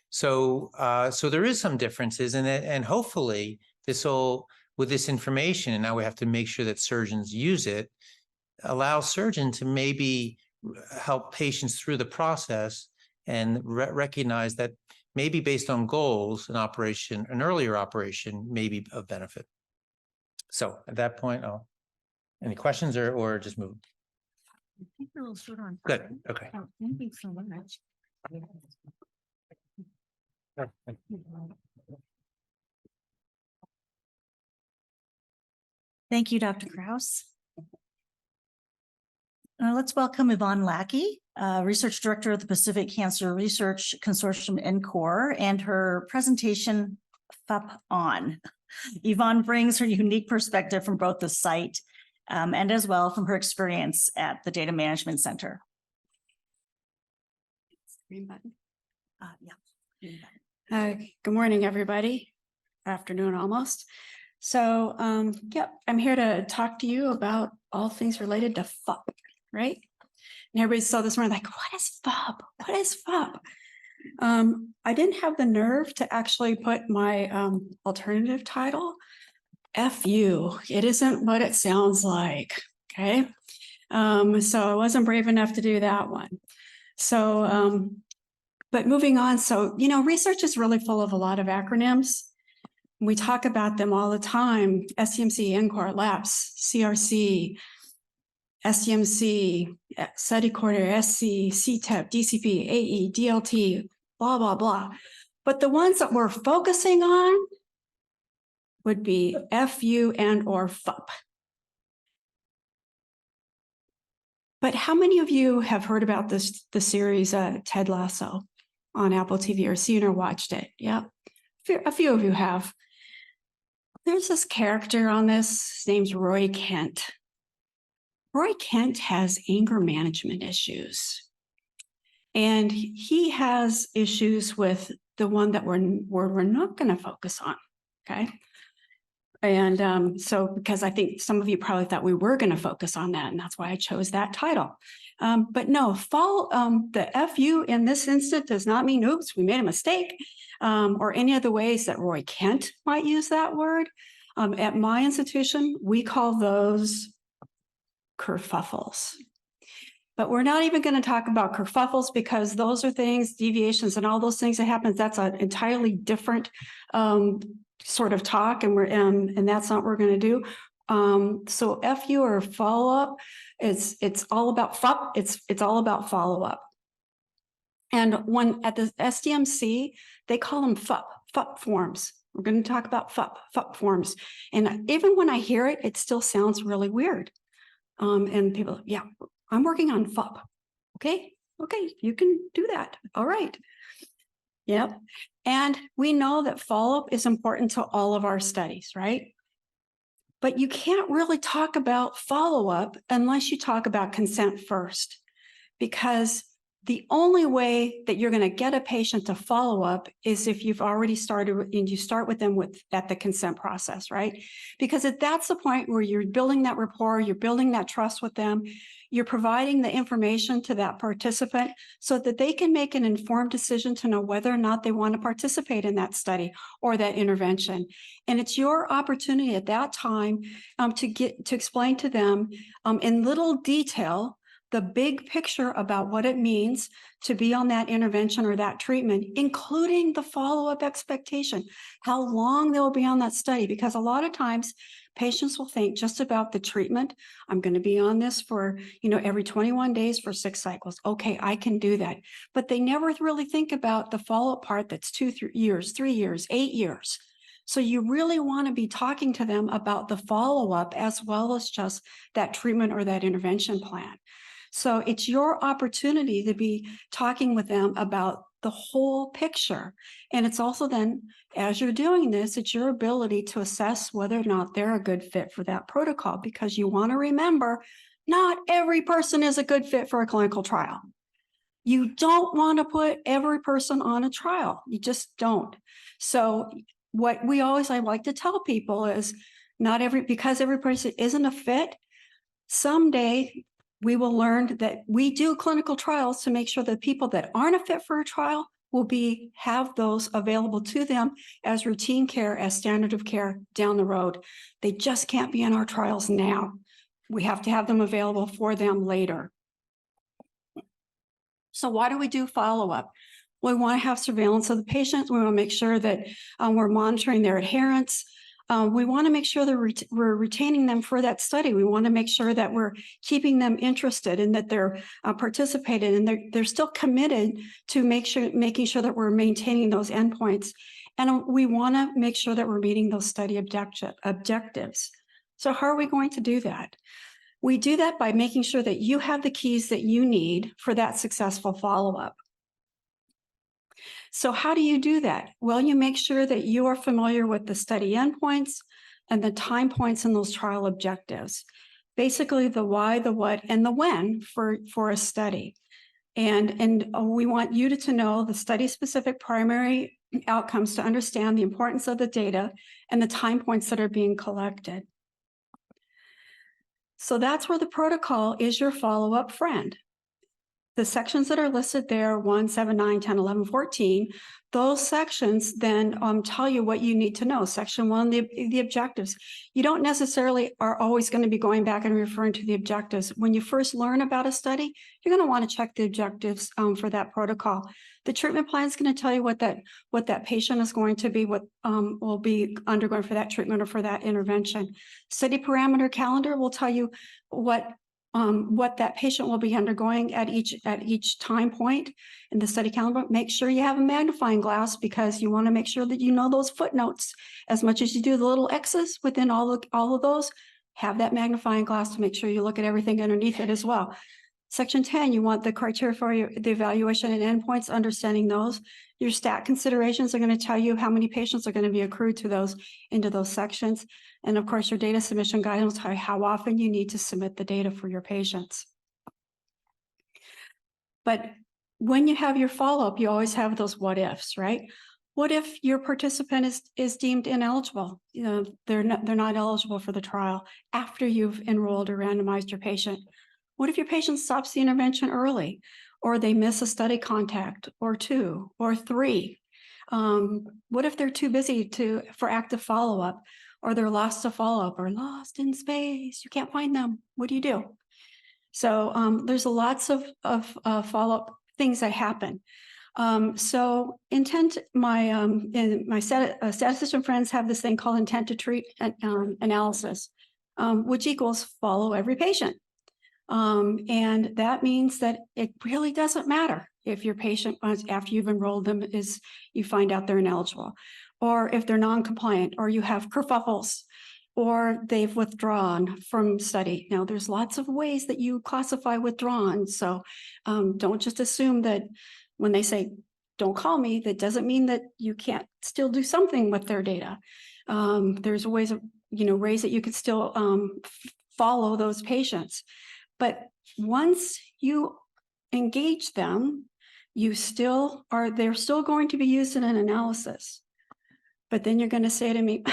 So there is some differences in it, and hopefully with this information, and now we have to make sure that surgeons use it, allow surgeon to maybe help patients through the process and recognize that maybe based on goals, an earlier operation may be of benefit. So at that point, any questions or just move? I think we're a little short on Good. time. Okay. Oh, thank you so much. Thank you, Dr. Kraus. Let's welcome Yvonne Lackey, Research Director of the Pacific Cancer Research Consortium NCORP, and her presentation FUP on. Yvonne brings her unique perspective from both the site and as well from her experience at the Data Management Center. Green button. Yeah. Green button. Good morning, everybody. Afternoon almost. So, I'm here to talk to you about all things related to FUP, right? And everybody saw this morning like, what is FUP? What is FUP? I didn't have the nerve to actually put my alternative title, FU. It isn't what it sounds like, okay? So I wasn't brave enough to do that one. So, but moving on, so, research is really full of a lot of acronyms. We talk about them all the time: SCMC, NCORP, LAPS, CRC, SCMC, study coordinator, SC, CTEP, DCP, AE, DLT, blah, blah, blah. But the ones that we're focusing on would be FU and or FUP. But how many of you have heard about the series Ted Lasso on Apple TV or seen or watched it? Yeah, a few of you have. There's this character on this, his name's Roy Kent. Roy Kent has anger management issues. And he has issues with the one that we're not going to focus on, okay? And so, because I think some of you probably thought we were going to focus on that, and that's why I chose that title. But no, the FU in this instance does not mean, oops, we made a mistake, or any of the ways that Roy Kent might use that word. At my institution, we call those kerfuffles. But we're not even going to talk about kerfuffles because those are things, deviations and all those things that happen. That's an entirely different sort of talk, and that's not what we're going to do. So FU or follow-up, it's all about FUP. It's all about follow-up. And when at the SDMC, they call them FUP forms. We're going to talk about FUP forms. And even when I hear it, it still sounds really weird. And people, yeah, I'm working on FUP. Okay, you can do that. All right. Yep. And we know that follow-up is important to all of our studies, right? But you can't really talk about follow-up unless you talk about consent first, because the only way that you're going to get a patient to follow up is if you've already started and you start with them at the consent process, right? Because that's the point where you're building that rapport, you're building that trust with them, you're providing the information to that participant so that they can make an informed decision to know whether or not they want to participate in that study or that intervention. And it's your opportunity at that time to explain to them in little detail the big picture about what it means to be on that intervention or that treatment, including the follow-up expectation, how long they'll be on that study. Because a lot of times patients will think just about the treatment. I'm going to be on this for, every 21 days for 6 cycles. Okay, I can do that. But they never really think about the follow-up part that's 2 years, 3 years, 8 years. So you really want to be talking to them about the follow-up as well as just that treatment or that intervention plan. So it's your opportunity to be talking with them about the whole picture. And it's also then, as you're doing this, it's your ability to assess whether or not they're a good fit for that protocol, because you want to remember, not every person is a good fit for a clinical trial. You don't want to put every person on a trial. You just don't. So what I like to tell people is because every person isn't a fit, someday we will learn that we do clinical trials to make sure that people that aren't a fit for a trial will have those available to them as routine care, as standard of care down the road. They just can't be in our trials now. We have to have them available for them later. So why do we do follow-up? We want to have surveillance of the patients. We want to make sure that we're monitoring their adherence. We want to make sure that we're retaining them for that study. We want to make sure that we're keeping them interested and that they're participating and they're still committed to making sure that we're maintaining those endpoints. And we want to make sure that we're meeting those study objectives. So how are we going to do that? We do that by making sure that you have the keys that you need for that successful follow-up. So how do you do that? Well, you make sure that you are familiar with the study endpoints and the time points in those trial objectives. Basically, the why, the what, and the when for a study. And we want you to know the study-specific primary outcomes to understand the importance of the data and the time points that are being collected. So that's where the protocol is your follow-up friend. The sections that are listed there, 1, 7, 9, 10, 11, 14, those sections then tell you what you need to know. Section 1, the objectives. You don't necessarily are always going to be going back and referring to the objectives. When you first learn about a study, you're going to want to check the objectives for that protocol. The treatment plan is going to tell you what that patient is going to be, what will be undergoing for that treatment or for that intervention. Study parameter calendar will tell you what that patient will be undergoing at each time point in the study calendar. Make sure you have a magnifying glass because you want to make sure that you know those footnotes as much as you do the little X's within all of those. Have that magnifying glass to make sure you look at everything underneath it as well. Section 10, you want the criteria for the evaluation and endpoints, understanding those. Your stat considerations are going to tell you how many patients are going to be accrued to into those sections. And of course, your data submission guidance will tell you how often you need to submit the data for your patients. But when you have your follow-up, you always have those what ifs, right? What if your participant is deemed ineligible? You know, they're not eligible for the trial after you've enrolled or randomized your patient. What if your patient stops the intervention early, or they miss a study contact, or 2, or 3? What if they're too busy for active follow-up, or they're lost to follow-up, or lost in space? You can't find them. What do you do? So there's lots of follow-up things that happen. So my statistician friends have this thing called intent to treat analysis, which equals follow every patient. And that means that it really doesn't matter if your patient, after you've enrolled them, you find out they're ineligible, or if they're non-compliant, or you have kerfuffles, or they've withdrawn from study. Now, there's lots of ways that you classify withdrawn. So don't just assume that when they say, don't call me, that doesn't mean that you can't still do something with their data. There's ways that you could still follow those patients. But once you engage them, they're still going to be used in an analysis. But then you're going to say to me,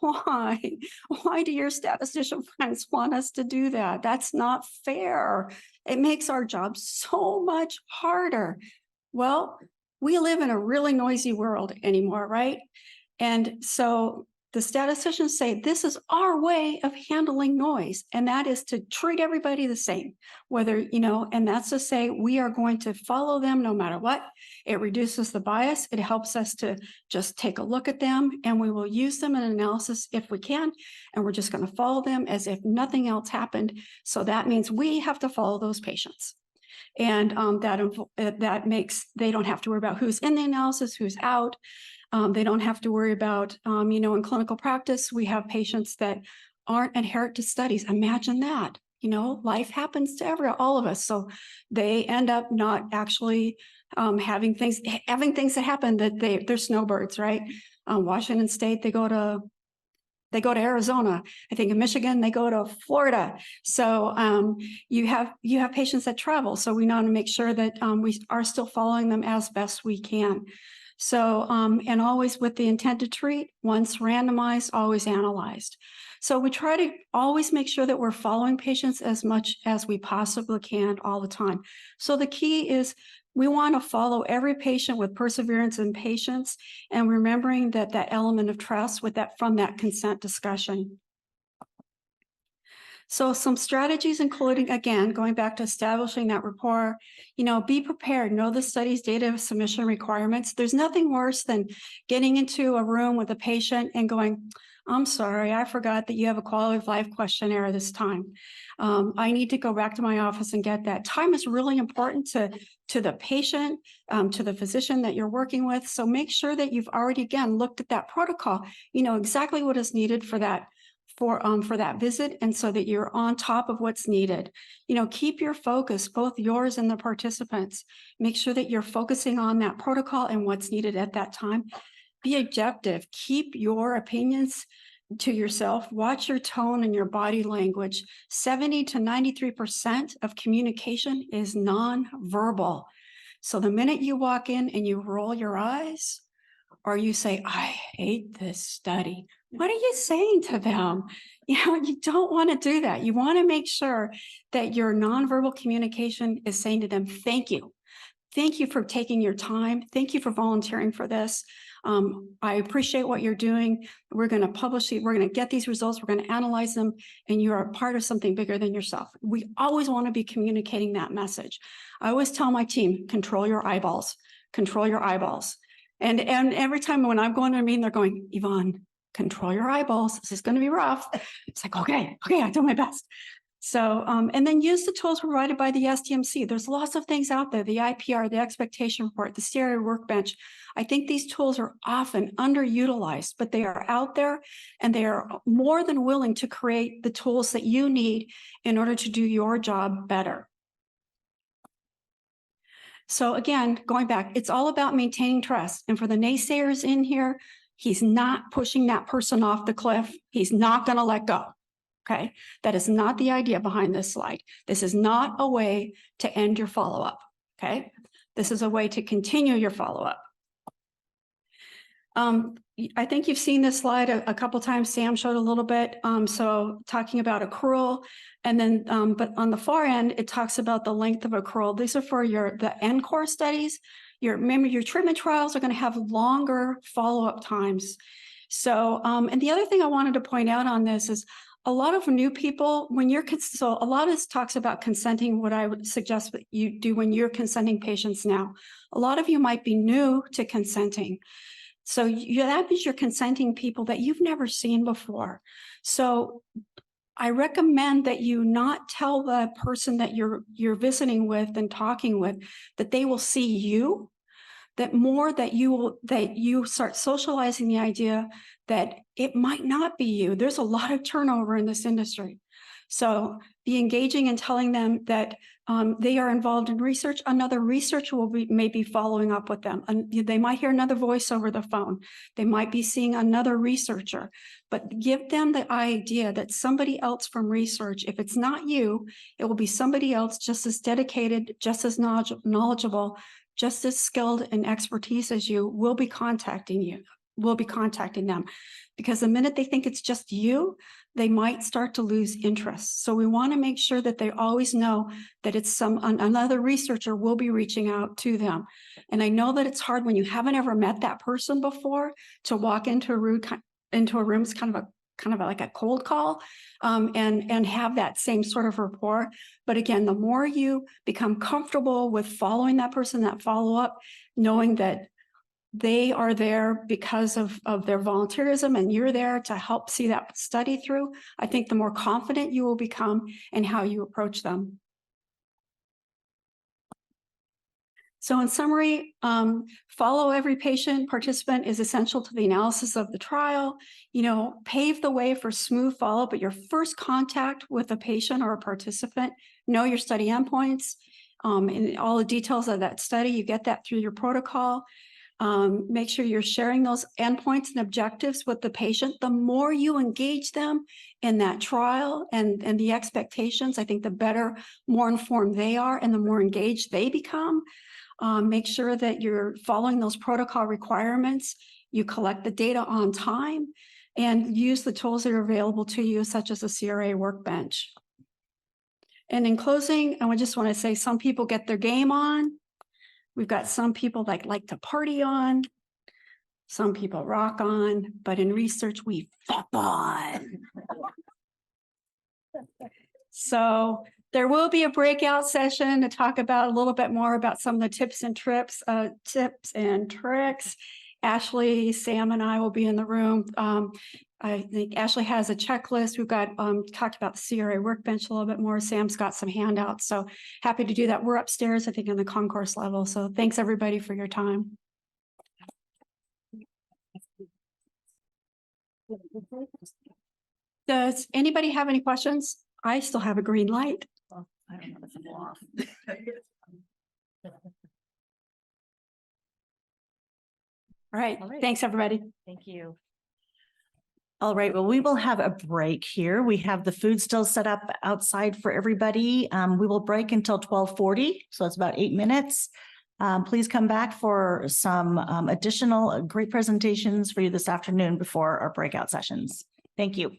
why? Why do your statistician friends want us to do that? That's not fair. It makes our job so much harder. Well, we live in a really noisy world anymore, right? And so the statisticians say this is our way of handling noise, and that is to treat everybody the same, and that's to say we are going to follow them no matter what. It reduces the bias. It helps us to just take a look at them, and we will use them in analysis if we can, and we're just going to follow them as if nothing else happened. So that means we have to follow those patients. And that makes they don't have to worry about who's in the analysis, who's out. They don't have to worry about, in clinical practice, we have patients that aren't adherent to studies. Imagine that, life happens to all of us. So they end up not actually having things that happen that they're snowbirds, right? Washington State, they go to Arizona. I think in Michigan, they go to Florida. So you have patients that travel. So we want to make sure that we are still following them as best we can. So, and always with the intent to treat, once randomized, always analyzed. So we try to always make sure that we're following patients as much as we possibly can all the time. So the key is we want to follow every patient with perseverance and patience, and remembering that element of trust from that consent discussion. So some strategies, including, again, going back to establishing that rapport, be prepared, know the study's data submission requirements. There's nothing worse than getting into a room with a patient and going, I'm sorry, I forgot that you have a quality of life questionnaire this time. I need to go back to my office and get that. Time is really important to the patient, to the physician that you're working with. So make sure that you've already, again, looked at that protocol, exactly what is needed for that visit, and so that you're on top of what's needed. Keep your focus, both yours and the participants. Make sure that you're focusing on that protocol and what's needed at that time. Be objective. Keep your opinions to yourself. Watch your tone and your body language. 70 to 93% of communication is nonverbal. So the minute you walk in and you roll your eyes, or you say, I hate this study, what are you saying to them? You don't want to do that. You want to make sure that your nonverbal communication is saying to them, thank you. Thank you for taking your time. Thank you for volunteering for this. I appreciate what you're doing. We're going to publish it. We're going to get these results. We're going to analyze them. And you're a part of something bigger than yourself. We always want to be communicating that message. I always tell my team, control your eyeballs, control your eyeballs. And every time when I'm going to a meeting, they're going, Yvonne, control your eyeballs. This is going to be rough. It's like, okay, I do my best. So, and then use the tools provided by the SDMC. There's lots of things out there, the IPR, the expectation report, the stereo workbench. I think these tools are often underutilized, but they are out there, and they are more than willing to create the tools that you need in order to do your job better. So again, going back, it's all about maintaining trust. And for the naysayers in here, he's not pushing that person off the cliff. He's not going to let go. Okay. That is not the idea behind this slide. This is not a way to end your follow-up. Okay. This is a way to continue your follow-up. I think you've seen this slide a couple times. Sam showed a little bit. So talking about accrual, and then, but on the far end, it talks about the length of accrual. These are for the NCORP studies. Remember, your treatment trials are going to have longer follow-up times. So, and the other thing I wanted to point out on this is a lot of new people, so a lot of this talks about consenting, what I would suggest that you do when you're consenting patients now. A lot of you might be new to consenting. So that means you're consenting people that you've never seen before. So I recommend that you not tell the person that you're visiting with and talking with that they will see you, that you start socializing the idea that it might not be you. There's a lot of turnover in this industry. So be engaging and telling them that they are involved in research. Another researcher may be following up with them. And they might hear another voice over the phone. They might be seeing another researcher, but give them the idea that somebody else from research, if it's not you, it will be somebody else just as dedicated, just as knowledgeable, just as skilled and expertise as you will be contacting them. Because the minute they think it's just you, they might start to lose interest. So we want to make sure that they always know that it's another researcher will be reaching out to them. And I know that it's hard when you haven't ever met that person before to walk into a room is kind of like a cold call, and have that same sort of rapport. But again, the more you become comfortable with following that person, that follow-up, knowing that they are there because of their volunteerism and you're there to help see that study through, I think the more confident you will become in how you approach them. So in summary, follow every patient participant is essential to the analysis of the trial. Pave the way for smooth follow, but your first contact with a patient or a participant, know your study endpoints, and all the details of that study. You get that through your protocol. Make sure you're sharing those endpoints and objectives with the patient. The more you engage them in that trial and the expectations, I think the better, more informed they are and the more engaged they become. Make sure that you're following those protocol requirements. You collect the data on time and use the tools that are available to you, such as the CRA workbench. And in closing, I just want to say some people get their game on. We've got some people that like to party on. Some people rock on, but in research, we fuck on. So there will be a breakout session to talk about a little bit more about some of the tips and tricks. Ashley, Sam, and I will be in the room. I think Ashley has a checklist. We've got talked about the CRA workbench a little bit more. Sam's got some handouts, so happy to do that. We're upstairs, I think, on the concourse level. So thanks everybody for your time. Does anybody have any questions? I still have a green light. I don't know if I'm off. All right. All right. Thanks, everybody. Thank you. All right, well, we will have a break here. We have the food still set up outside for everybody. We will break until 12:40, so it's about 8 minutes. Please come back for some additional great presentations for you this afternoon before our breakout sessions. Thank you.